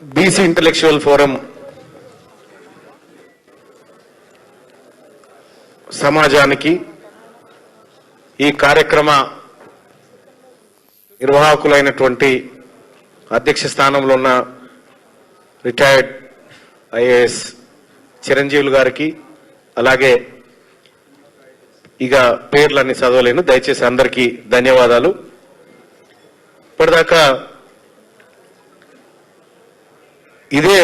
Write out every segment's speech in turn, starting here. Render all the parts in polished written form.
BC intellectual forum సమాజానికి ఈ కార్యక్రమ నిర్వాహకులైనటువంటి అధ్యక్ష స్థానంలో ఉన్న రిటైర్డ్ ఐఏఎస్ చిరంజీవులు గారికి, అలాగే ఇక పేర్లన్నీ చదవలేను, దయచేసి అందరికీ ధన్యవాదాలు. ఇప్పటిదాకా ఇదే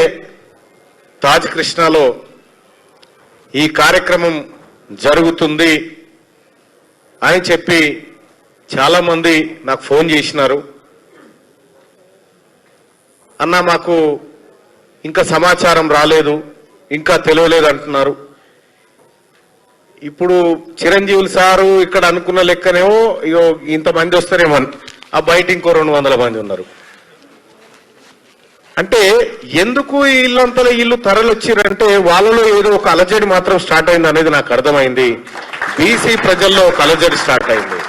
తాజ్ కృష్ణలో ఈ కార్యక్రమం జరుగుతుంది అని చెప్పి చాలా మంది నాకు ఫోన్ చేసినారు. అన్న మాకు ఇంకా సమాచారం రాలేదు, ఇంకా తెలియలేదు అంటున్నారు. ఇప్పుడు చిరంజీవులు సారు ఇక్కడ అనుకున్న లెక్కనేమో ఇగో ఇంతమంది వస్తారేమో, ఆ బయట ఇంకో 200 మంది ఉన్నారు. అంటే ఎందుకు ఇల్లంతలో ఇల్లు తరలొచ్చిరంటే వాళ్ళలో ఏదో ఒక అలజడి మాత్రం స్టార్ట్ అయింది అనేది నాకు అర్థమైంది. బీసీ ప్రజల్లో ఒక అలజడి స్టార్ట్ అయింది.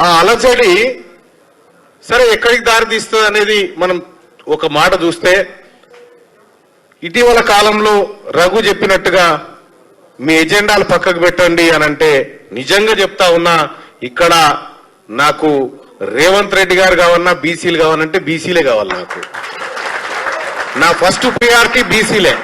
ఆ అలజడి సరే ఎక్కడికి దారి తీస్తుంది అనేది మనం ఒక మాట చూస్తే, ఇటీవల కాలంలో రఘు చెప్పినట్టుగా మీ ఎజెండాలు పక్కకు పెట్టండి అని అంటే నిజంగా చెప్తా ఉన్నా, ఇక్కడ నాకు రేవంత్ రెడ్డి గారు కావన్నా బీసీలు కావాలంటే బీసీలే కావాలి. నాకు నా ఫస్ట్ ప్రియారిటీ బీసీలే.